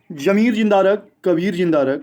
जमीर जिंदा रख कबीर जिंदा रख,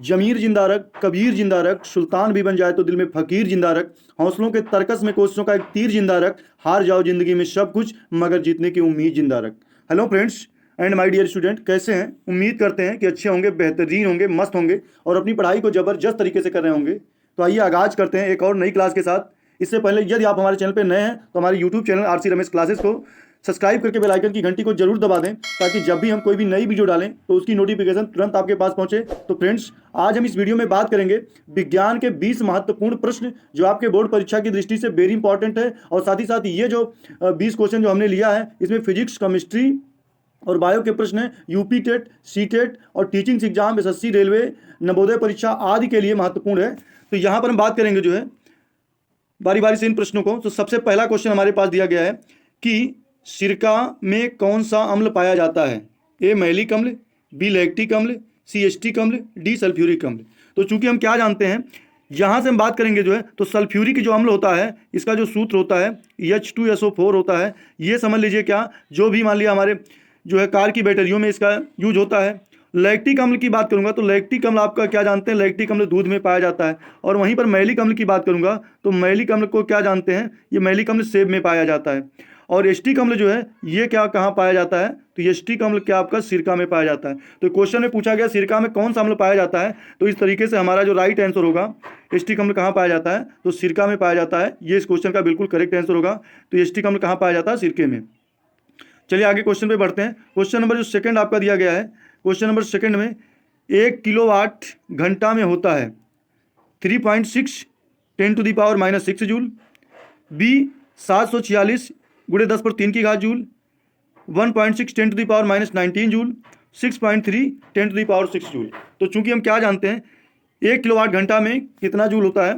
जमीर जिंदा रख कबीर जिंदा रख, सुल्तान भी बन जाए तो दिल में फकीर जिंदा रख, हौसलों के तरकस में कोशिशों का एक तीर जिंदा रख, हार जाओ जिंदगी में सब कुछ मगर जीतने की उम्मीद जिंदा रख। Hello friends and my dear student, कैसे हैं? उम्मीद करते हैं कि अच्छे होंगे, बेहतरीन होंगे, मस्त होंगे और अपनी पढ़ाई को जबरदस्त तरीके से कर रहे होंगे। तो आइए आगाज करते हैं एक और नई क्लास के साथ। इससे पहले यदि आप हमारे चैनल पर नए हैं तो हमारे YouTube channel RC Ramesh classes को सब्सक्राइब करके बेल आइकन की घंटी को जरूर दबा दें, ताकि जब भी हम कोई भी नई वीडियो डालें तो उसकी नोटिफिकेशन तुरंत आपके पास पहुंचे। तो फ्रेंड्स, आज हम इस वीडियो में बात करेंगे विज्ञान के 20 महत्वपूर्ण प्रश्न जो आपके बोर्ड परीक्षा की दृष्टि से वेरी इंपॉर्टेंट है। और साथ ही साथ ये जो 20 क्वेश्चन जो हमने लिया है, इसमें फिजिक्स, केमिस्ट्री और बायो के प्रश्न हैं। यूपी टेट, सी टेट और teaching exam, SSC, railway, Navodaya परीक्षा आदि के लिए महत्वपूर्ण है। तो यहाँ पर हम बात करेंगे जो है बारी बारी से इन प्रश्नों को। तो सबसे पहला क्वेश्चन हमारे पास दिया गया है कि सिरका में कौन सा अम्ल पाया जाता है? ए मैलिक अम्ल, बी लैक्टिक अम्ल, सी एस्टिक अम्ल, डी सल्फ्यूरिक अम्ल। तो चूंकि हम क्या जानते हैं, यहाँ से हम बात करेंगे जो है, तो सल्फ्यूरिक जो अम्ल होता है, इसका जो सूत्र होता है H2SO4 होता है। ये समझ लीजिए क्या, जो भी मान लिया हमारे जो है कार की बैटरियों में इसका यूज होता है। लैक्टिक अम्ल की बात करूंगा तो लैक्टिक अम्ल आपका क्या जानते हैं, लैक्टिक अम्ल दूध में पाया जाता है। और वहीं पर मैलिक अम्ल की बात करूंगा तो मैलिक अम्ल को क्या जानते हैं, ये मैलिक अम्ल सेब में पाया जाता है। और एस्टिक अम्ल जो है ये क्या कहाँ पाया जाता है, तो एस्टिक अम्ल क्या आपका सिरका में पाया जाता है। तो क्वेश्चन में पूछा गया सिरका में कौन सा अम्ल पाया जाता है, तो इस तरीके से हमारा जो राइट आंसर होगा, एस्टिक अम्ल कहाँ पाया जाता है, तो सिरका में पाया जाता है। ये इस क्वेश्चन का बिल्कुल करेक्ट आंसर होगा। तो एस्टिक अम्ल कहाँ पाया जाता है, सिरके में। चलिए आगे क्वेश्चन पे बढ़ते हैं। क्वेश्चन नंबर जो सेकंड आपका दिया गया है, क्वेश्चन नंबर सेकंड में 1 किलोवाट घंटा में होता है 3.6 10⁻⁻6 joule, B 746 × 10⁻³ joule, 1.6 10⁻⁻19 joule, 6.3 10⁻6 joule. तो चूंकि हम क्या जानते हैं 1 किलोवाट घंटा में कितना जूल होता है,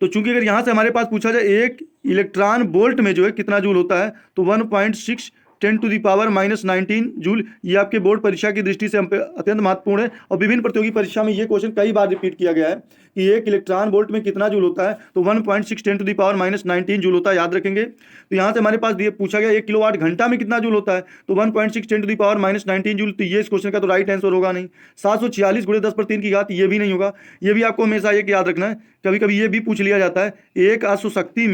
तो चूंकि अगर यहाँ से हमारे पास पूछा जाए 1 इलेक्ट्रॉन वोल्ट में जो है कितना जूल होता है, तो 1.6 10⁻⁻19 जूल। ये आपके बोर्ड परीक्षा की दृष्टि से अत्यंत महत्वपूर्ण है। और विभिन्न प्रतियोगी परीक्षा में ये क्वेश्चन कई बार रिपीट किया गया है कि 1 इलेक्ट्रॉन वोल्ट में कितना जूल होता है, तो 1.6 10⁻⁻19 जूल होता है, याद रखेंगे। तो यहाँ से हमारे पास पूछा गया 1 किलोवाट घंटा में कितना जूल होता है, तो 1.6 10⁻⁻19 जूल। तो ये इस क्वेश्चन का तो राइट आंसर होगा नहीं। 746 × 10⁻³ ये भी नहीं होगा। ये भी आपको हमेशा एक याद रखना है, कभी कभी ये भी पूछ लिया जाता है एक अश्वशक्ति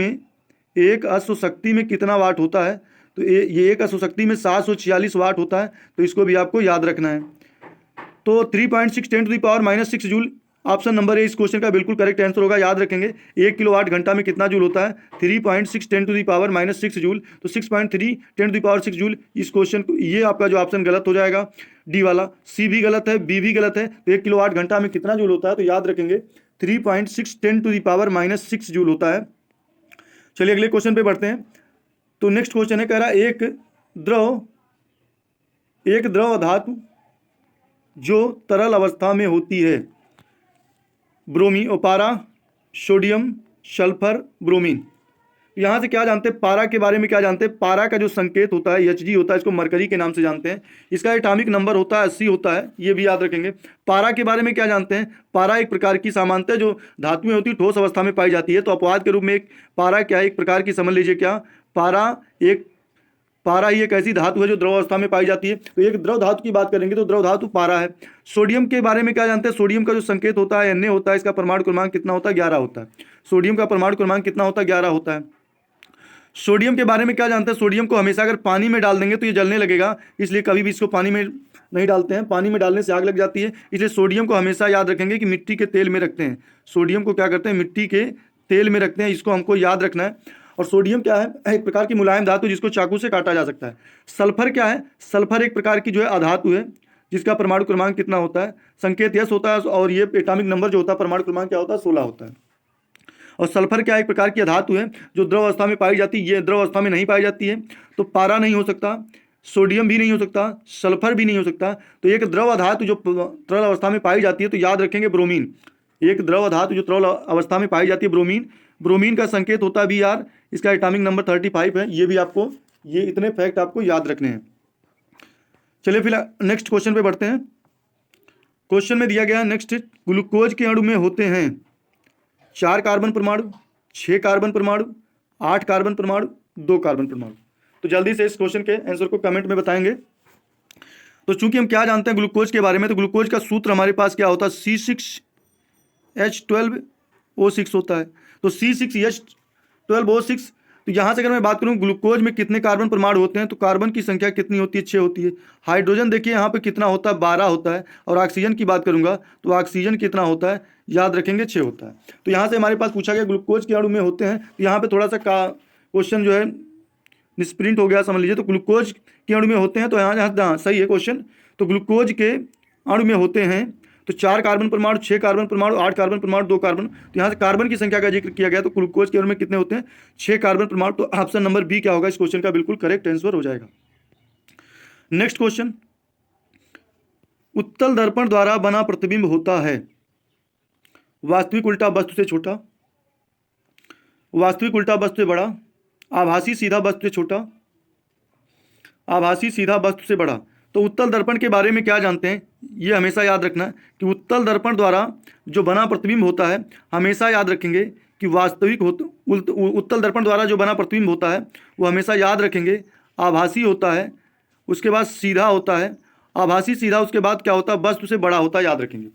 में कितना वाट होता है, तो ये एक अश्वशक्ति में 746 वाट होता है। तो इसको भी आपको याद रखना है। तो 3.6 10⁻⁻6 जूल ऑप्शन नंबर ए इस क्वेश्चन का बिल्कुल करेक्ट आंसर होगा, याद रखेंगे। 1 किलोवाट घंटा में कितना जूल होता है, 3.6 10⁻⁻6 जूल। तो 6.3 10⁻6 जूल इस क्वेश्चन को, ये आपका जो ऑप्शन गलत हो जाएगा, डी वाला। सी भी गलत है, बी भी गलत है। तो 1 किलोवाट घंटा में कितना जूल होता है, तो याद रखेंगे 3.6 10⁻⁻6 जूल होता है। चलिए अगले क्वेश्चन पे बढ़ते हैं। तो नेक्स्ट क्वेश्चन है, कह रहा है एक द्रव धातु जो तरल अवस्था में होती है, ब्रोमीन और पारा, सोडियम, सल्फर, ब्रोमीन। यहाँ से क्या जानते हैं, पारा के बारे में क्या जानते हैं, पारा का जो संकेत होता है Hg होता है, इसको मरकरी के नाम से जानते हैं। इसका एटॉमिक नंबर होता है 80 होता है, ये भी याद रखेंगे। पारा के बारे में क्या जानते हैं, पारा एक प्रकार की सामान्यतः जो धातुएं होती है ठोस अवस्था में पाई जाती है। तो अपवाद के रूप में एक पारा क्या है, एक प्रकार की समझ लीजिए क्या, पारा ही एक ऐसी धातु है जो द्रव अवस्था में पाई जाती है। तो एक द्रव धातु की बात करेंगे तो द्रव धातु पारा है। सोडियम के बारे में क्या जानते हैं, सोडियम का जो संकेत होता है Na होता है, इसका परमाणु क्रमांक कितना होता है, 11 होता है। सोडियम का परमाणु क्रमांक कितना होता है, 11 होता है। सोडियम के बारे में क्या जानते हैं, सोडियम को हमेशा अगर पानी में डाल देंगे तो ये जलने लगेगा, इसलिए कभी भी इसको पानी में नहीं डालते हैं, पानी में डालने से आग लग जाती है। इसलिए सोडियम को हमेशा याद रखेंगे कि मिट्टी के तेल में रखते हैं। सोडियम को क्या करते हैं, मिट्टी के तेल में रखते हैं, इसको हमको याद रखना है। और सोडियम क्या है, एक प्रकार की मुलायम धातु जिसको चाकू से काटा जा सकता है। सल्फर क्या है, सल्फर एक प्रकार की जो है अधातु है, जिसका परमाणु क्रमांक कितना होता है, संकेत यस होता है। और ये एटॉमिक नंबर जो होता है, परमाणु क्रमांक क्या होता है, 16 होता है। और सल्फर क्या एक प्रकार की धातु है जो द्रव अवस्था में पाई जाती है, ये द्रव अवस्था में नहीं पाई जाती है। तो पारा नहीं हो सकता, सोडियम भी नहीं हो सकता, सल्फर भी नहीं हो सकता। तो एक द्रव धातु जो तरल अवस्था में पाई जाती है, तो याद रखेंगे ब्रोमीन। एक द्रव धातु जो तरल अवस्था में पाई जाती है, ब्रोमीन। ब्रोमीन का संकेत होता है Br, इसका एटॉमिक नंबर 35 है। ये भी आपको, ये इतने फैक्ट आपको याद रखने हैं। चलिए फिर नेक्स्ट क्वेश्चन पे बढ़ते हैं। क्वेश्चन में दिया गया नेक्स्ट, ग्लूकोज के अणु में होते हैं 4 कार्बन परमाणु, 6 कार्बन परमाणु, 8 कार्बन परमाणु, 2 कार्बन परमाणु। तो जल्दी से इस क्वेश्चन के आंसर को कमेंट में बताएंगे। तो चूंकि हम क्या जानते हैं ग्लूकोज के बारे में, तो ग्लूकोज का सूत्र हमारे पास क्या होता है, C6H12O6 होता है। तो C6H12O6, तो यहाँ से अगर मैं बात करूँ ग्लूकोज में कितने कार्बन परमाणु होते हैं, तो कार्बन की संख्या कितनी होती है, 6 होती है। हाइड्रोजन देखिए यहाँ पे कितना होता है, 12 होता है। और ऑक्सीजन की बात करूंगा तो ऑक्सीजन कितना होता है, याद रखेंगे 6 होता है। तो यहाँ से हमारे पास पूछा गया ग्लूकोज के अणु में होते हैं, तो यहाँ पे थोड़ा सा क्वेश्चन जो है निष्प्रिंट हो गया, समझ लीजिए। तो ग्लूकोज के अणु में होते हैं, तो यहाँ सही है क्वेश्चन। तो ग्लूकोज के अणु में होते हैं तो 4 कार्बन परमाणु, 6 कार्बन परमाणु, 8 कार्बन परमाणु, 2 कार्बन। तो यहाँ से कार्बन की संख्या का जिक्र किया गया, तो ग्लूकोज के अणु में कितने होते हैं, 6 कार्बन परमाणु। तो ऑप्शन नंबर बी क्या होगा इस क्वेश्चन का बिल्कुल करेक्ट आंसर हो जाएगा। नेक्स्ट क्वेश्चन, उत्तल दर्पण द्वारा बना प्रतिबिंब होता है वास्तविक उल्टा वस्तु से छोटा, वास्तविक उल्टा वस्तु से बड़ा, आभासी सीधा वस्तु से छोटा, आभासी सीधा वस्तु से बड़ा। तो उत्तल दर्पण के बारे में क्या जानते हैं, ये हमेशा याद रखना है कि उत्तल दर्पण द्वारा जो बना प्रतिबिंब होता है, हमेशा याद रखेंगे कि वास्तविक उत्तल दर्पण द्वारा जो बना प्रतिबिंब होता है वो हमेशा याद रखेंगे आभासी होता है, उसके बाद सीधा होता है, आभासी सीधा, उसके बाद क्या होता है, वस्तु से बड़ा होता है, याद रखेंगे।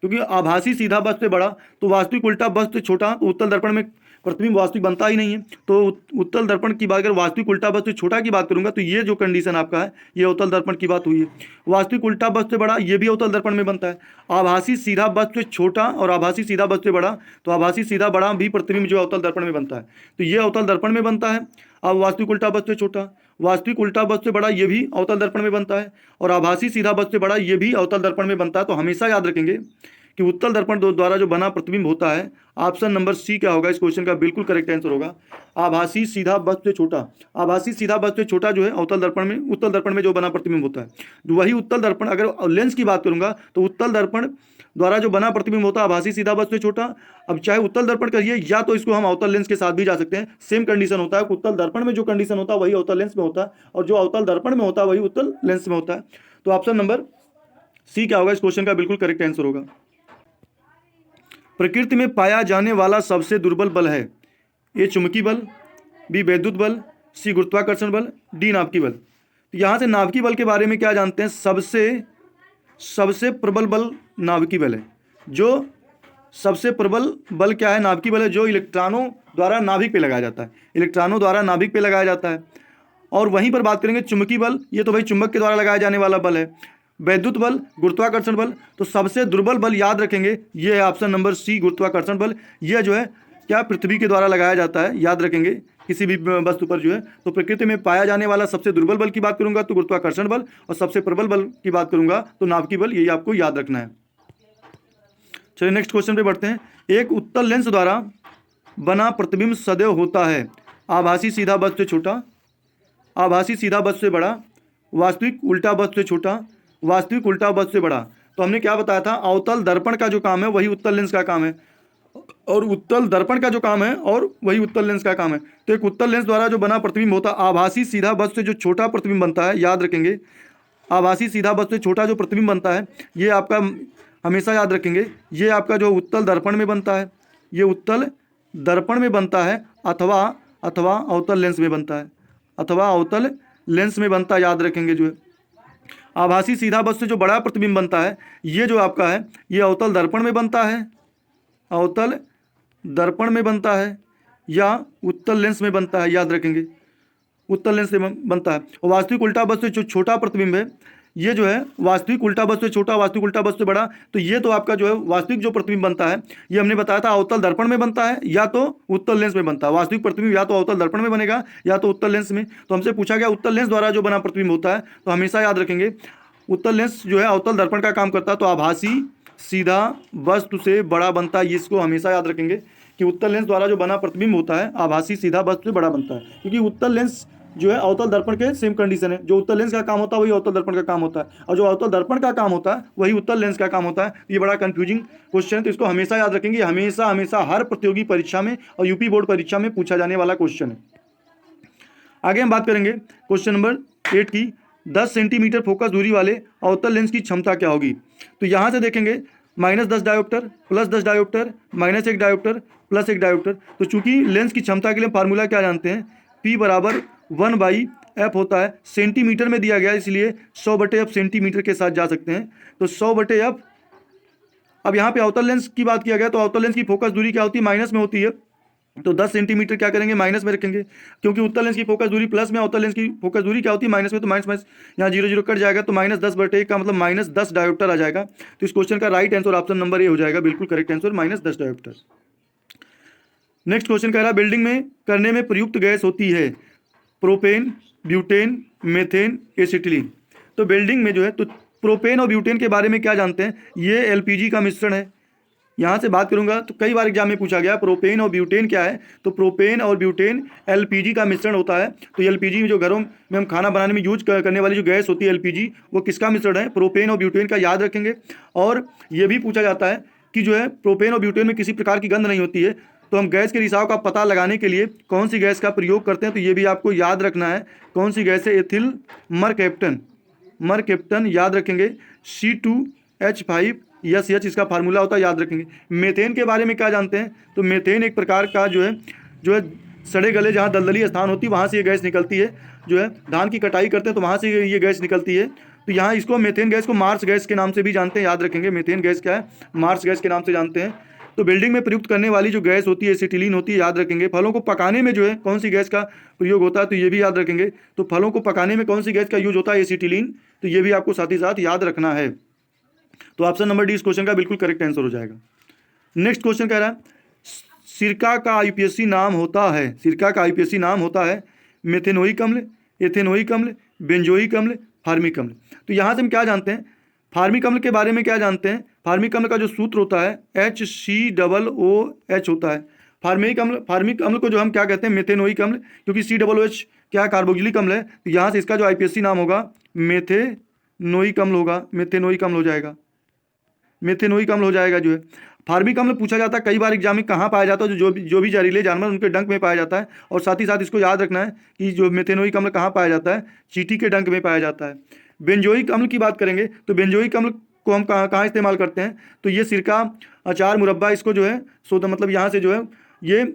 क्योंकि आभासी सीधा वस्तु से बड़ा, तो वास्तविक उल्टा वस्तु से छोटा, तो उत्तल दर्पण में प्रतिबिंब वास्तविक बनता ही नहीं है। तो उत्तल दर्पण की बात अगर वास्तविक उल्टा वस्तु से छोटा की बात करूंगा, तो ये जो कंडीशन आपका है, ये उत्तल दर्पण की बात हुई है। वास्तविक उल्टा वस्तु से बड़ा, ये भी उत्तल दर्पण में बनता है। आभासी सीधा वस्तु से छोटा और आभासी सीधा वस्तु से बड़ा, तो आभासी सीधा बड़ा भी प्रतिबिंब जो है उत्तल दर्पण में बनता है, तो ये उत्तल दर्पण में बनता है। अब वास्तविक उल्टा वस्तु से छोटा, वास्तविक उल्टा वस्तु से बड़ा, ये भी अवतल दर्पण में बनता है। और आभासी सीधा वस्तु से बड़ा, ये भी अवतल दर्पण में बनता है। तो हमेशा याद रखेंगे कि उत्तल दर्पण द्वारा जो बना प्रतिबिंब होता है, ऑप्शन नंबर सी क्या होगा इस क्वेश्चन का बिल्कुल करेक्ट आंसर होगा, आभासी सीधा वस्तु से छोटा। आभासी सीधा वस्तु से छोटा जो है अवतल दर्पण में, उत्तल दर्पण में जो बना प्रतिबिंब होता है वही उत्तल दर्पण। अगर लेंस की बात करूंगा तो उत्तल दर्पण द्वारा जो बना प्रतिबिंब होता है आभासी सीधा वस्तु से छोटा। अब चाहे उत्तल दर्पण करिए या तो इसको हम अवतल लेंस के साथ भी जा सकते हैं, सेम कंडीशन होता है। उत्तल दर्पण में जो कंडीशन होता है वही अवतल लेंस में होता है, और जो अवतल दर्पण में होता है वही उत्तल लेंस में होता है। तो ऑप्शन नंबर सी क्या होगा इस क्वेश्चन का बिल्कुल करेक्ट आंसर होगा। प्रकृति में पाया जाने वाला सबसे दुर्बल बल है, ए चुंबकीय बल, बी वैद्युत बल, सी गुरुत्वाकर्षण बल, डी नाभिकीय बल। तो यहाँ से नाभिकीय बल के बारे में क्या जानते हैं, सबसे प्रबल बल नाभिकीय बल है। जो सबसे प्रबल बल क्या है, नाभिकीय बल है, जो इलेक्ट्रॉनों द्वारा नाभिक पे लगाया जाता है, इलेक्ट्रॉनों द्वारा नाभिक पे लगाया जाता है। और वहीं पर बात करेंगे चुंबकीय बल, ये तो भाई चुंबक के द्वारा लगाया जाने वाला बल है। वैद्युत बल, गुरुत्वाकर्षण बल, तो सबसे दुर्बल बल याद रखेंगे ये है ऑप्शन नंबर सी गुरुत्वाकर्षण बल। यह जो है क्या पृथ्वी के द्वारा लगाया जाता है, याद रखेंगे किसी भी वस्तु पर जो है। तो प्रकृति में पाया जाने वाला सबसे दुर्बल बल की बात करूंगा तो गुरुत्वाकर्षण बल, और सबसे प्रबल बल की बात करूंगा तो नाभिकीय बल, यही आपको याद रखना है। चलिए नेक्स्ट क्वेश्चन पे बढ़ते हैं। एक उत्तल लेंस द्वारा बना प्रतिबिंब सदैव होता है आभासी सीधा वस्तु से छोटा, आभासी सीधा वस्तु से बड़ा, वास्तविक उल्टा वस्तु से छोटा, वास्तविक उल्टा वस्तु से बड़ा। तो हमने क्या बताया था, अवतल दर्पण का जो काम है वही उत्तल लेंस का काम है, और उत्तल दर्पण का जो काम है और वही उत्तल लेंस का काम है। तो एक उत्तल लेंस द्वारा जो बना प्रतिबिंब होता है आभासी सीधा वस्तु से जो छोटा प्रतिबिंब बनता है, याद रखेंगे आभासी सीधा वस्तु से छोटा जो प्रतिबिंब बनता है, ये आपका हमेशा याद रखेंगे, ये आपका जो उत्तल दर्पण में बनता है, ये उत्तल दर्पण में बनता है, अथवा अवतल लेंस में बनता है, अथवा अवतल लेंस में बनता है, याद रखेंगे। जो है आभासी सीधा वस्तु से जो बड़ा प्रतिबिंब बनता है, ये जो आपका है ये अवतल दर्पण में बनता है, अवतल दर्पण में बनता है, या उत्तल लेंस में बनता है, याद रखेंगे उत्तल लेंस से बनता है। और वास्तविक उल्टा वस्तु से जो छोटा प्रतिबिंब है, ये जो है वास्तविक उल्टा वस्तु से छोटा, वास्तविक उल्टा वस्तु से बड़ा। तो ये तो आपका जो है वास्तविक जो प्रतिबिंब बनता है, ये हमने बताया था अवतल दर्पण में बनता है या तो उत्तल लेंस में बनता है। वास्तविक प्रतिबिंब या तो अवतल दर्पण में बनेगा या तो उत्तल लेंस में। तो हमसे पूछा गया उत्तल लेंस द्वारा जो बना प्रतिबिंब होता है, तो हमेशा याद रखेंगे उत्तल लेंस जो है अवतल दर्पण का काम करता है, तो आभासी सीधा वस्तु से बड़ा बनता है। इसको हमेशा याद रखेंगे कि उत्तल लेंस द्वारा जो बना प्रतिबिंब होता है आभासी सीधा वस्तु से बड़ा बनता है, क्योंकि उत्तल लेंस जो है अवतल दर्पण के सेम कंडीशन है। जो उत्तल लेंस का काम होता है वही अवतल दर्पण का काम होता है, और जो अवतल दर्पण का काम होता है वही उत्तल लेंस का काम होता है। ये बड़ा कंफ्यूजिंग क्वेश्चन है, तो इसको हमेशा याद रखेंगे। हमेशा हर प्रतियोगी परीक्षा में और यूपी बोर्ड परीक्षा में पूछा जाने वाला क्वेश्चन है। आगे हम बात करेंगे क्वेश्चन नंबर 8 की। 10 सेंटीमीटर फोकस दूरी वाले अवतल लेंस की क्षमता क्या होगी। तो यहाँ से देखेंगे -10 डायोप्टर, +10 डायोप्टर, -1 डायोप्टर, +1 डायोप्टर। तो चूंकि लेंस की क्षमता के लिए फार्मूला क्या जानते हैं, P = 1/r एफ होता है, सेंटीमीटर में दिया गया है, इसलिए 100/F सेंटीमीटर के साथ जा सकते हैं। तो 100/F। अब यहाँ पे अवतल लेंस की बात किया गया, तो अवतल लेंस की फोकस दूरी क्या होती है, माइनस में होती है। तो 10 सेंटीमीटर क्या करेंगे, माइनस में रखेंगे, क्योंकि उत्तल लेंस की फोकस दूरी प्लस में, अवतल लेंस की फोकस दूरी क्या होती है, माइनस में। तो माइनस माइनस यहाँ 0 0 कट जाएगा, तो -10/1 का मतलब -10 डायोप्टर आ जाएगा। तो इस क्वेश्चन का right answer option number A हो जाएगा, बिल्कुल correct answer, -10 dioptre. Next question कह रहा है बिल्डिंग में करने में प्रयुक्त गैस होती है प्रोपेन, ब्यूटेन, मेथेन, एसिटिलीन। तो बिल्डिंग में जो है, तो प्रोपेन और ब्यूटेन के बारे में क्या जानते हैं, ये एलपीजी का मिश्रण है। यहाँ से बात करूंगा तो कई बार एग्जाम में पूछा गया प्रोपेन और ब्यूटेन क्या है, तो प्रोपेन और ब्यूटेन एलपीजी का मिश्रण होता है। तो एलपीजी जो घरों में हम खाना बनाने में यूज करने वाली जो गैस होती है एलपीजी, वो किसका मिश्रण है, प्रोपेन और ब्यूटेन का, याद रखेंगे। और ये भी पूछा जाता है कि जो है प्रोपेन और ब्यूटेन में किसी प्रकार की गंध नहीं होती है, तो हम गैस के रिसाव का पता लगाने के लिए कौन सी गैस का प्रयोग करते हैं, तो ये भी आपको याद रखना है। कौन सी गैस है, एथिल मरकैप्टन, मरकैप्टन याद रखेंगे। C2H5 SH इसका फार्मूला होता है, याद रखेंगे। मेथेन के बारे में क्या जानते हैं, तो मेथेन एक प्रकार का जो है सड़े गले जहाँ दलदली स्थान होती है वहाँ से ये गैस निकलती है। जो है धान की कटाई करते हैं तो वहाँ से ये गैस निकलती है। तो यहाँ इसको मेथेन गैस को मार्स गैस के नाम से भी जानते हैं, याद रखेंगे। मेथेन गैस क्या है, मार्स गैस के नाम से जानते हैं। तो बिल्डिंग में प्रयुक्त करने वाली जो गैस होती है एसिटिलीन होती है, याद रखेंगे। फलों को पकाने में जो है कौन सी गैस का प्रयोग होता है, तो ये भी याद रखेंगे। तो फलों को पकाने में कौन सी गैस का यूज होता है, एसिटिलीन। तो ये भी आपको साथ ही साथ याद रखना है। तो ऑप्शन नंबर डी इस क्वेश्चन का बिल्कुल करेक्ट आंसर हो जाएगा। नेक्स्ट क्वेश्चन कह रहा है सिरका का आईपीएससी नाम होता है, सिरका का आईपीएससी नाम होता है मेथेनोइक अम्ल, एथेनोइक अम्ल, बेंजोइक अम्ल, फार्मिक अम्ल। तो यहाँ से हम क्या जानते हैं, फार्मिक अम्ल के बारे में क्या जानते हैं। फार्मिक अम्ल का जो सूत्र होता है HCOOH होता है। फार्मिक अम्ल को जो हम क्या कहते हैं, मेथेनोइक अम्ल, क्योंकि COOH क्या कार्बोक्सिलिक अम्ल है। तो यहाँ से इसका जो आईपीएससी नाम होगा मेथेनोइक अम्ल होगा, मेथेनोइक अम्ल हो जाएगा, मेथेनोइक अम्ल हो जाएगा। जो है फार्मिक अम्ल पूछा जाता है कई बार एग्जाम में, कहाँ पाया जाता है, जो भी जहरीले जानवर उनके डंक में पाया जाता है। और साथ ही साथ इसको याद रखना है कि जो मेथेनोइक अम्ल कहाँ पाया जाता है, चींटी के डंक में पाया जाता है। बेंजोइक अम्ल की बात करेंगे तो बेंजोइक अम्ल को हम कहाँ इस्तेमाल करते हैं, तो ये सिरका, अचार, मुरब्बा, इसको जो है मतलब यहाँ से जो है ये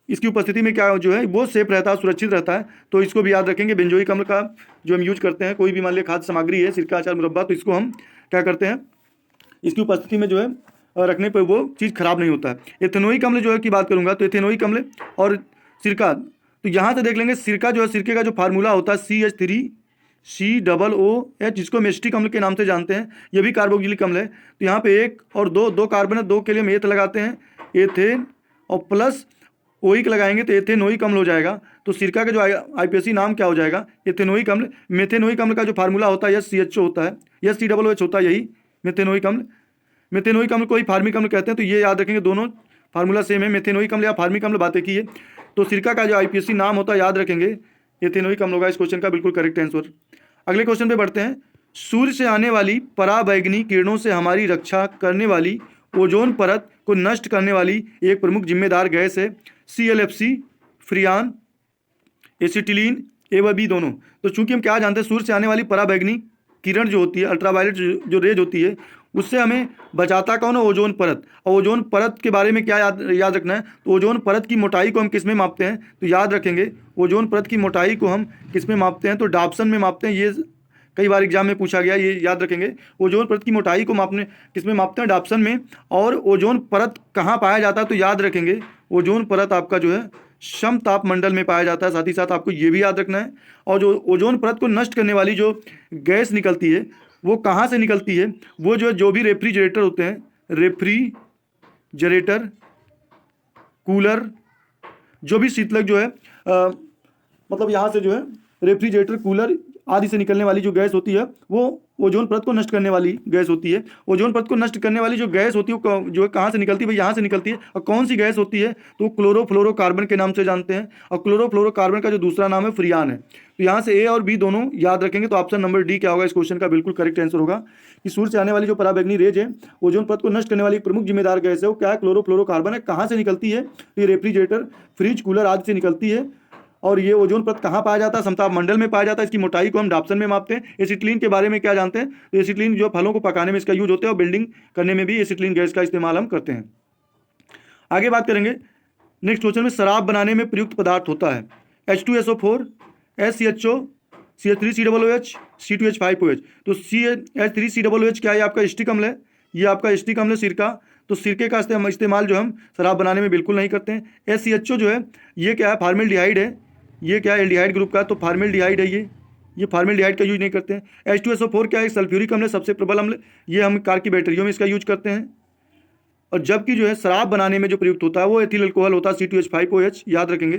इसकी उपस्थिति में क्या जो है वो सेफ रहता है, सुरक्षित रहता है। तो इसको भी याद रखेंगे। बेंजोइक अम्ल का जो हम यूज करते हैं, कोई भी मान लिया खाद्य सामग्री है, सिरका, अचार, मुरब्बा, तो इसको हम क्या करते हैं, इसकी उपस्थिति में जो है रखने पर वो चीज़ खराब नहीं होता है। एथेनोइक अम्ल जो है की बात करूंगा, तो एथेनोइक अम्ल और सिरका, तो यहाँ से देख लेंगे सिरका जो है, सिरके का जो फार्मूला होता है CH3COOH, जिसको मेस्टिक अम्ल के नाम से जानते हैं। ये भी कार्बोक्सिलिक अम्ल है। तो यहाँ पे एक और दो कार्बन है, दो के लिए हम एथ लगाते हैं, एथेन, और प्लस ओइक लगाएंगे तो एथेनोइक अम्ल हो जाएगा। तो सिरका का जो आईपीएससी नाम क्या हो जाएगा, एथेनोइक अम्ल। मेथेनोइक अम्ल का जो फार्मूला होता है SCHO होता है, SCOOH होता है, यही मेथेनोइक अम्ल। मेथेनोइक अम्ल को ही फार्मिक अम्ल कहते हैं। तो ये याद रखेंगे, दोनों फार्मूला सेम है, मेथेनोइक अम्ल या फार्मिक अम्ल, बातें की है। तो सिरका का जो आईपीएससी नाम होता है, याद रखेंगे, एथेनोइक अम्ल होगा इस क्वेश्चन का बिल्कुल करेक्ट आंसर। अगले क्वेश्चन पे बढ़ते हैं। सूर्य से आने वाली पराबैंगनी किरणों से हमारी रक्षा करने वाली ओजोन परत को नष्ट करने वाली एक प्रमुख जिम्मेदार गैस है CLFC, फ्रियान, एसिटिलीन, ए व बी दोनों। तो चूंकि हम क्या जानते हैं, सूर्य से आने वाली पराबैंगनी किरण जो होती है, अल्ट्रावायलेट जो रेज होती है, उससे हमें बचाता कौन है, ओजोन परत। और ओजोन परत के बारे में क्या याद रखना है, तो ओजोन परत की मोटाई को हम किस में मापते हैं, तो याद रखेंगे ओजोन परत की मोटाई को हम किस में मापते हैं, तो डाप्सन में मापते हैं। ये कई बार एग्जाम में पूछा गया, ये याद रखेंगे। ओजोन परत की मोटाई को मापने किस में मापते हैं, डाप्सन में। और ओजोन परत कहाँ पाया जाता है, तो याद रखेंगे ओजोन परत आपका जो है समताप मंडल में पाया जाता है। साथ ही साथ आपको ये भी याद रखना है। और जो ओजोन परत को नष्ट करने वाली जो गैस निकलती है वो कहाँ से निकलती है, वो जो भी रेफ्रिजरेटर होते हैं, रेफ्रिजरेटर, कूलर, जो भी शीतलक जो है मतलब यहाँ से जो है रेफ्रिजरेटर, कूलर आदि से निकलने वाली जो गैस होती है वो ओजोन परत को नष्ट करने वाली गैस होती है। ओजोन परत को नष्ट करने वाली जो गैस होती है वो जो है कहाँ से निकलती है, भाई यहाँ से निकलती है। और कौन सी गैस होती है, तो क्लोरोफ्लोरोकार्बन के नाम से जानते हैं। और क्लोरोफ्लोरोकार्बन का जो दूसरा नाम है फ्रियान है। तो यहाँ से ए और बी दोनों याद रखेंगे। तो ऑप्शन नंबर डी क्या होगा इस क्वेश्चन का बिल्कुल करेक्ट आंसर होगा कि सूर्य से आने वाली जो पराबैंगनी रेज है, ओजोन परत को नष्ट करने वाली एक प्रमुख जिम्मेदार गैस है, वो क्या है, क्लोरोफ्लोरोकार्बन है। कहाँ से निकलती है, ये रेफ्रिजरेटर, फ्रिज, कूलर आदि से निकलती है। और ये ओजोन परत कहाँ पाया जाता है, समताप मंडल में पाया जाता है। इसकी मोटाई को हम डाप्सन में मापते हैं। एसिटिलीन के बारे में क्या जानते हैं, तो एसिटिलीन जो फलों को पकाने में इसका यूज होता है, और बिल्डिंग करने में भी एसिटिलीन गैस का इस्तेमाल हम करते हैं। आगे बात करेंगे नेक्स्ट क्वेश्चन में, शराब बनाने में प्रयुक्त पदार्थ होता है H2SO4, SCHO, CH3COOH C2H5OH। तो CH3COOH क्या है, आपका एस्टिक अम्ल है, ये आपका एस्टिक अम्ल है सिरका। तो सिरके का इस्तेमाल जो हम शराब बनाने में बिल्कुल नहीं करते हैं। SCHO जो है ये क्या है, फार्मेल्डिहाइड है, ये क्या है एल्डिहाइड ग्रुप का, तो फार्मेल्डिहाइड है ये फार्मेल्डिहाइड का यूज नहीं करते हैं। H2SO4 क्या है, सल्फ्यूरिक अम्ल, सबसे प्रबल अम्ल, ये हम कार की बैटरियों में इसका यूज करते हैं। और जबकि जो है शराब बनाने में जो प्रयुक्त होता है वो एथिल अल्कोहल होता है, C2H5OH, याद रखेंगे।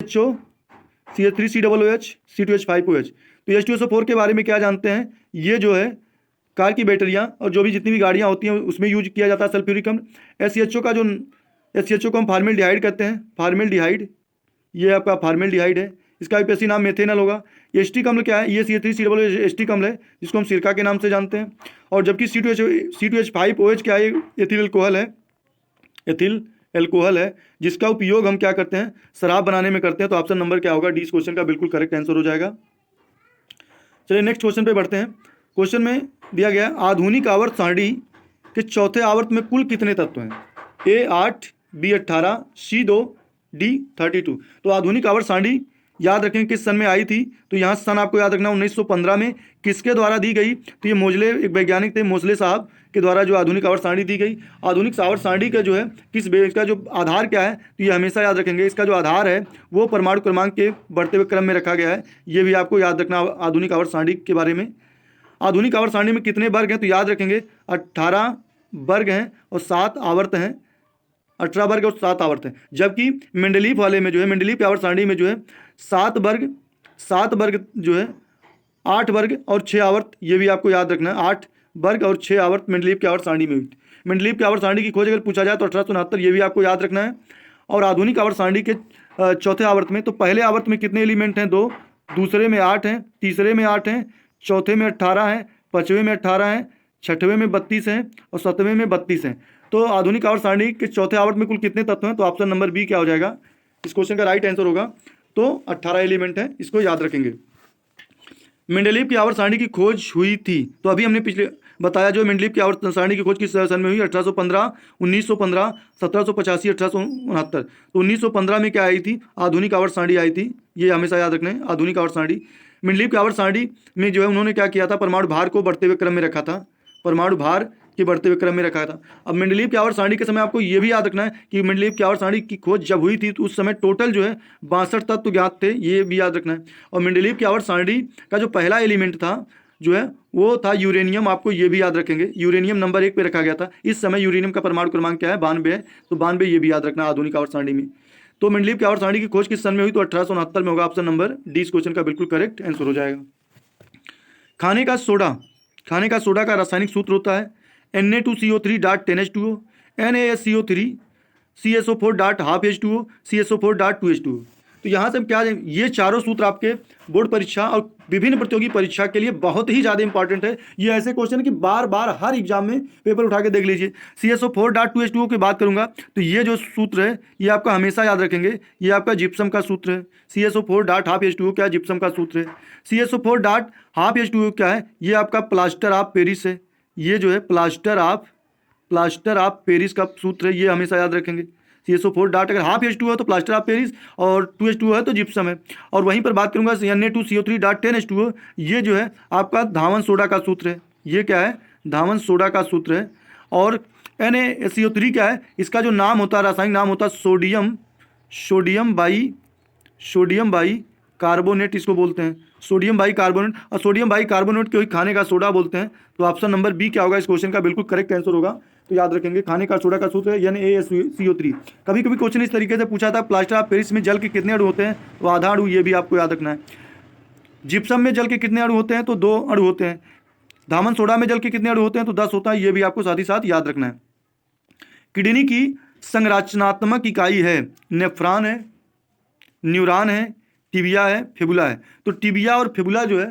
HO CH3COOH C2H5OH। तो H2SO4 के बारे में क्या जानते हैं, ये जो है कार की बैटरियाँ और जो भी जितनी भी गाड़ियाँ होती हैं उसमें यूज किया जाता है सल्फ्यूरिक अम्ल। SCHO को हम फार्मेल्डिहाइड कहते हैं, फार्मेल्डिहाइड, ये आपका फार्मेल्डिहाइड है, इसका आईपीएसी नाम मेथेनल होगा। एस्टिक अम्ल क्या है, ये CH3COOH एस्टिक अम्ल है, जिसको हम सिरका के नाम से जानते हैं। और जबकि C2H5OH क्या है, एथिल अल्कोहल है, एथिल एल्कोहल है, जिसका उपयोग हम क्या करते हैं, शराब बनाने में करते हैं। तो ऑप्शन नंबर क्या होगा, डी इस क्वेश्चन का बिल्कुल करेक्ट आंसर हो जाएगा। चलिए नेक्स्ट क्वेश्चन पे बढ़ते हैं। क्वेश्चन में दिया गया आधुनिक आवर्त सारणी के चौथे आवर्त में कुल कितने तत्व हैं, A 8, B 18, C 2, D 32। तो आधुनिक आवर्त सारणी याद रखें किस सन में आई थी, तो यहाँ सन आपको याद रखना 1915 में। किसके द्वारा दी गई, तो ये मोजले, एक वैज्ञानिक थे मोजले साहब के द्वारा जो आधुनिक आवर्त सारणी दी गई। आधुनिक आवर्त सारणी का जो है किस बेस का जो आधार क्या है, तो ये हमेशा याद रखेंगे, इसका जो आधार है वो परमाणु क्रमांक के बढ़ते हुए क्रम में रखा गया है। ये भी आपको याद रखना आधुनिक आवर्त सारणी के बारे में। आधुनिक आवर्त सारणी में कितने वर्ग हैं, तो याद रखेंगे 18 वर्ग हैं और 7 आवर्त हैं, 18 वर्ग और 7 आवर्त हैं। जबकि मेंडलीफ वाले में जो है, मेंडलीफ आवर्त सारणी में जो है 7 वर्ग जो है 8 वर्ग और 6 आवर्त, ये भी आपको याद रखना है, 8 वर्ग और 6 आवर्त मेंडलीफ की आवर्त सारणी में हुई। मेंडलीफ की आवर्त सारणी की खोज अगर पूछा जाए तो 1869, ये भी आपको याद रखना है। और आधुनिक आवर्त सारणी के चौथे आवर्त में, तो पहले आवर्त में कितने एलिमेंट हैं, 2, दूसरे में 8 हैं, तीसरे में 8 हैं, चौथे में 18 हैं, पाँचवें में 18 हैं, छठवें में 32 हैं और सातवें में 32 हैं। तो आधुनिक आवर्त सारणी के चौथे आवर्त में कुल कितने तत्व हैं, तो ऑप्शन नंबर बी क्या हो जाएगा, इस क्वेश्चन का राइट आंसर होगा। तो 18 एलिमेंट हैं, इसको याद रखेंगे। मेंडलीफ की आवर्त सारणी की खोज हुई थी, तो अभी हमने पिछले बताया जो मेंडलीफ की आवर्त सारणी की खोज किस सन में हुई, 1815, 1915, 1785, 1869। तो 1915 में क्या आई थी, आधुनिक आवर्त सारणी आई थी, ये हमेशा याद रखना है, आधुनिक आवर्त सारणी। मेंडलीफ की आवर्त सारणी में जो है उन्होंने क्या किया था, परमाणु भार को बढ़ते हुए क्रम में रखा था, परमाणु भार के बढ़ते हुए क्रम में रखा था। अब मेंडलीफ की आवर्त सारणी के समय आपको ये भी याद रखना है कि मेंडलीफ की आवर्त सारणी की खोज जब हुई थी तो उस समय टोटल जो है 62 तत्व ज्ञात थे, ये भी याद रखना है। और मेंडलीफ की आवर्त सारणी का जो पहला एलिमेंट था जो है वो था यूरेनियम, आपको ये भी याद रखेंगे, यूरेनियम नंबर 1 पे रखा गया था। इस समय यूरेनियम का परमाणु क्रमांक क्या है, 92 है, तो 92 ये भी याद रखना आधुनिक आवर्त सारणी में। तो मेंडलीफ की आवर्त सारणी की खोज किस सन में हुई, तो 1869 में होगा, ऑप्शन नंबर डी इस क्वेश्चन का बिल्कुल करेक्ट आंसर हो जाएगा। खाने का सोडा का रासायनिक सूत्र होता है Na2CO3.10H2O, NaSCO3, CSO4.12H2O, CSO4.2H2O। तो यहाँ से हम क्या, ये चारों सूत्र आपके बोर्ड परीक्षा और विभिन्न प्रतियोगी परीक्षा के लिए बहुत ही ज़्यादा इंपॉर्टेंट है। ये ऐसे क्वेश्चन है कि बार बार हर एग्जाम में पेपर उठा के देख लीजिए। CSO4.2H2O की बात करूँगा तो ये जो सूत्र है ये आपका हमेशा याद रखेंगे, ये आपका जिप्सम का सूत्र है। CSO4.12H2O क्या है, जिप्सम का सूत्र है। CSO4.12H2O क्या है, ये आपका प्लास्टर ऑफ पेरिस है, ये जो है प्लास्टर ऑफ पेरिस का सूत्र है, ये हमेशा याद रखेंगे। CSO4 डॉट अगर हाफ H2 है तो प्लास्टर ऑफ पेरिस और 2H2 है तो जिप्सम है। और वहीं पर बात करूंगा Na2CO3.10H2O, ये जो है आपका धावन सोडा का सूत्र है, ये क्या है, धावन सोडा का सूत्र है। और NaCO3 क्या है, इसका जो नाम होता है, रासायनिक नाम होता है सोडियम बाई कार्बोनेट, इसको बोलते हैं सोडियम बाई कार्बोनेट। और सोडियम बाई कार्बोनेट को ही खाने का सोडा बोलते हैं। तो ऑप्शन नंबर बी क्या होगा, इस क्वेश्चन का बिल्कुल करेक्ट आंसर होगा। तो याद रखेंगे खाने का सोडा का सूत्र है NaCO3। कभी कभी क्वेश्चन इस तरीके से पूछा था, प्लास्टर ऑफ पेरिस में जल के कितने अणु होते हैं, तो आधा अणु, ये भी आपको याद रखना है। जिप्सम में जल के कितने अणु होते हैं, तो 2 अणु होते हैं। धामन सोडा में जल के कितने अणु होते हैं, तो 10 होता है, ये भी आपको साथ ही साथ याद रखना है। किडनी की संरचनात्मक इकाई है, नेफ्रॉन है, न्यूरॉन है, टिबिया है, फिबुला है। तो टिबिया और फिबुला जो है,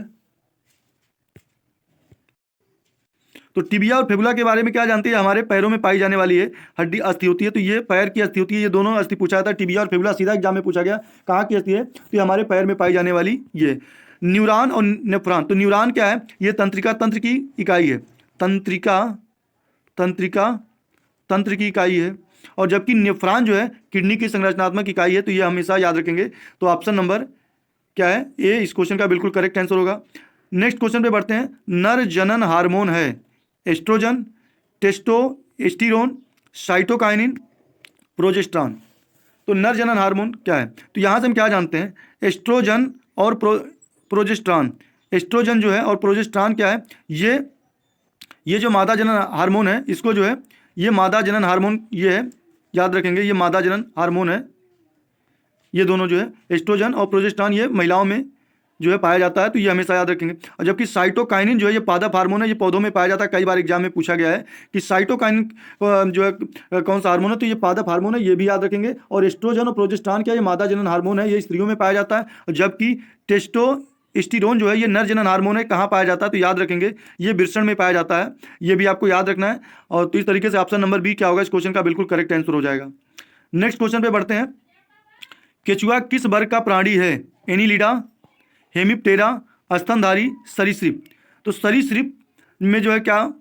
तो टिबिया और फिबुला के बारे में क्या जानते हैं, हमारे पैरों में पाई जाने वाली है हड्डी, अस्थि होती है। तो ये पैर की अस्थि होती है, ये दोनों अस्थि पूछा जाता है। टिबिया और फिबुला सीधा एग्जाम में पूछा गया, कहाँ की अस्थि है, तो ये हमारे पैर में पाई जाने वाली ये। न्यूरॉन और नेफ्रॉन, तो न्यूरॉन क्या है, ये तंत्रिका तंत्र की इकाई है, तंत्र की इकाई है। और जबकि नेफ्रॉन जो है किडनी की संरचनात्मक इकाई है। तो ये हमेशा याद रखेंगे। तो ऑप्शन नंबर क्या है, ए इस क्वेश्चन का बिल्कुल करेक्ट आंसर होगा। नेक्स्ट क्वेश्चन पे बढ़ते हैं। नर जनन हार्मोन है एस्ट्रोजन, टेस्टोस्टेरोन, साइटोकाइनिन, प्रोजेस्टेरॉन। तो नर जनन हार्मोन क्या है, तो यहाँ से हम क्या जानते हैं, एस्ट्रोजन और प्रोजेस्टेरॉन। एस्ट्रोजन जो है और प्रोजेस्टेरॉन क्या है, ये जो मादा जनन हार्मोन है, इसको जो है ये मादा जनन हार्मोन ये है, याद रखेंगे ये मादा जनन हार्मोन है। ये दोनों जो है एस्ट्रोजन और प्रोजेस्टेरॉन ये महिलाओं में जो है पाया जाता है, तो ये हमेशा याद रखेंगे। और जबकि साइटोकाइनिन जो है ये पादप हार्मोन है, ये पौधों में पाया जाता है। कई बार एग्जाम में पूछा गया है कि साइटोकाइनिन जो है कौन सा हार्मोन है, तो ये पादप हार्मोन है, ये भी याद रखेंगे। और एस्ट्रोजन और प्रोजेस्टेरॉन क्या है, ये मादा जनन हार्मोन है, ये स्त्रियों में पाया जाता है। और जबकि टेस्टोस्टेरोन जो है ये नर जनन हार्मोन है, कहाँ पाया जाता है, तो याद रखेंगे ये वृषण में पाया जाता है, ये भी आपको याद रखना है। और तो इस तरीके से ऑप्शन नंबर बी क्या होगा इस क्वेश्चन का बिल्कुल करेक्ट आंसर हो जाएगा। नेक्स्ट क्वेश्चन पे बढ़ते हैं। केचुआ किस वर्ग का प्राणी है, एनिलिडा, हेमिप्टेरा, स्तनधारी, सरीसृप। तो सरीसृप में जो है क्या,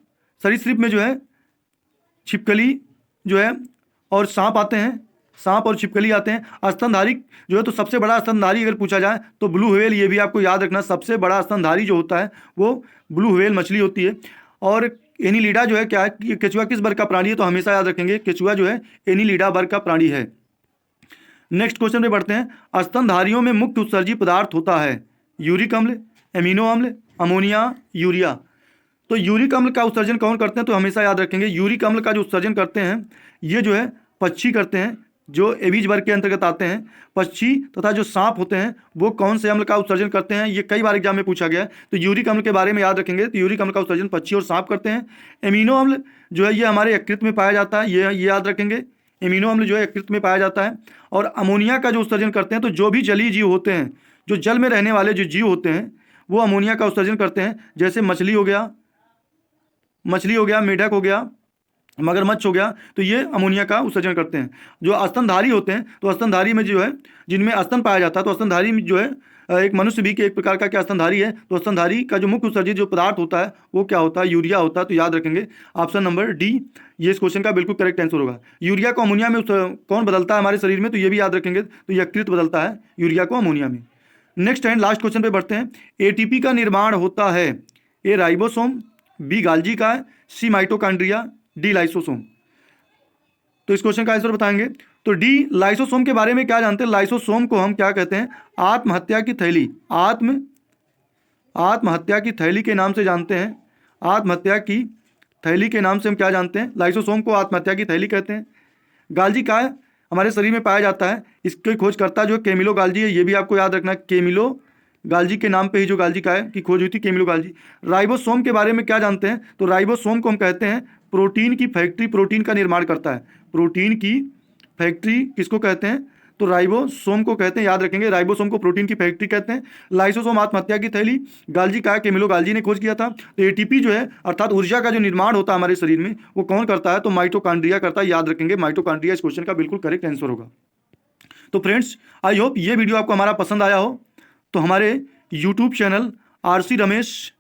सरीसृप में जो है छिपकली जो है और सांप आते हैं, सांप और छिपकली आते हैं। स्तनधारी जो है तो सबसे बड़ा स्तनधारी अगर पूछा जाए तो ब्लू व्हेल, ये भी आपको याद रखना, सबसे बड़ा स्तनधारी जो होता है वो ब्लू व्हेल मछली होती है। और एनिलिडा जो है क्या है, केचुआ किस वर्ग का प्राणी है, तो हमेशा याद रखेंगे केचुआ जो है एनिलिडा वर्ग का प्राणी है। नेक्स्ट क्वेश्चन पे बढ़ते हैं। स्तनधारियों में मुख्य उत्सर्जी पदार्थ होता है यूरिक अम्ल, एमिनो अम्ल, अमोनिया, यूरिया। तो यूरिक अम्ल का उत्सर्जन कौन करते हैं, तो हमेशा याद रखेंगे यूरिक अम्ल का जो उत्सर्जन करते हैं ये जो है पक्षी करते हैं, जो एबीज वर्ग के अंतर्गत आते हैं। पक्षी तथा जो सांप होते हैं वो कौन से अम्ल का उत्सर्जन करते हैं, ये कई बार एग्जाम में पूछा गया है। तो यूरिक अम्ल के बारे में याद रखेंगे, तो यूरिक अम्ल का उत्सर्जन पक्षी और सांप करते हैं। एमिनो अम्ल जो है ये हमारे यकृत में पाया जाता है, ये याद रखेंगे, एमिनो अम्ल जो है यकृत में पाया जाता है। और अमोनिया का जो उत्सर्जन करते हैं, तो जो भी जलीय जीव होते हैं, जो जल में रहने वाले जो जीव होते हैं वो अमोनिया का उत्सर्जन करते हैं। जैसे मछली हो गया, मेढक हो गया, मगरमच्छ हो गया, तो ये अमोनिया का उत्सर्जन करते हैं। जो स्तनधारी होते हैं, तो स्तनधारी में जो है जिनमें स्तन पाया जाता है, तो स्तनधारी में जो है एक मनुष्य भी के एक प्रकार का क्या स्तनधारी है, तो स्तनधारी का जो मुख्य उत्सर्जित जो पदार्थ होता है वो क्या होता है, यूरिया होता है। तो याद रखेंगे ऑप्शन नंबर डी ये इस क्वेश्चन का बिल्कुल करेक्ट आंसर होगा। यूरिया को अमोनिया में कौन बदलता है हमारे शरीर में, तो ये भी याद रखेंगे, तो यकृत बदलता है यूरिया को अमोनिया में। नेक्स्ट एंड लास्ट क्वेश्चन पे बढ़ते हैं। एटीपी का निर्माण होता है ए राइबोसोम, बी गाल्जी का, सी माइटोकॉन्ड्रिया, डी लाइसोसोम। तो इस क्वेश्चन का आंसर बताएंगे। तो डी लाइसोसोम के बारे में क्या जानते हैं, लाइसोसोम को हम क्या कहते हैं, आत्महत्या की थैली, आत्महत्या की थैली के नाम से जानते हैं। आत्महत्या की थैली के नाम से हम क्या जानते हैं, लाइसोसोम को आत्महत्या की थैली कहते हैं। गाल्जी का हमारे शरीर में पाया जाता है, इसकी खोजकर्ता जो केमिलो गाल्जी है, ये भी आपको याद रखना है, केमिलो गाल्जी के नाम पे ही जो गाल्जी का है की खोज हुई थी, केमिलो गाल्जी। राइबोसोम के बारे में क्या जानते हैं, तो राइबोसोम को हम कहते हैं प्रोटीन की फैक्ट्री, प्रोटीन का निर्माण करता है। प्रोटीन की फैक्ट्री किसको कहते हैं, तो राइबोसोम को कहते हैं, याद रखेंगे राइबोसोम को प्रोटीन की फैक्ट्री कहते हैं। लाइसोसोम आत्महत्या की थैली, गाल्जी का केमिलो गाल्जी ने खोज किया था। तो एटीपी जो है अर्थात ऊर्जा का जो निर्माण होता है हमारे शरीर में वो कौन करता है, तो माइटोकॉन्ड्रिया करता है, याद रखेंगे माइटोकॉन्ड्रिया इस क्वेश्चन का बिल्कुल करेक्ट आंसर होगा। तो फ्रेंड्स आई होप ये वीडियो आपको हमारा पसंद आया हो, तो हमारे YouTube channel RC Ramesh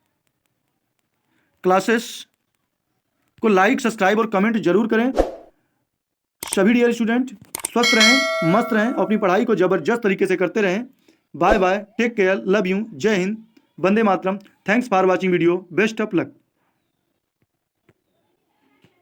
classes को लाइक, सब्सक्राइब और कमेंट जरूर करें। सभी डियर स्टूडेंट स्वस्थ रहें, मस्त रहें, अपनी पढ़ाई को जबरदस्त तरीके से करते रहें। Bye bye, take care, love you, जय हिंद, वंदे मातरम। Thanks for watching video, best of luck.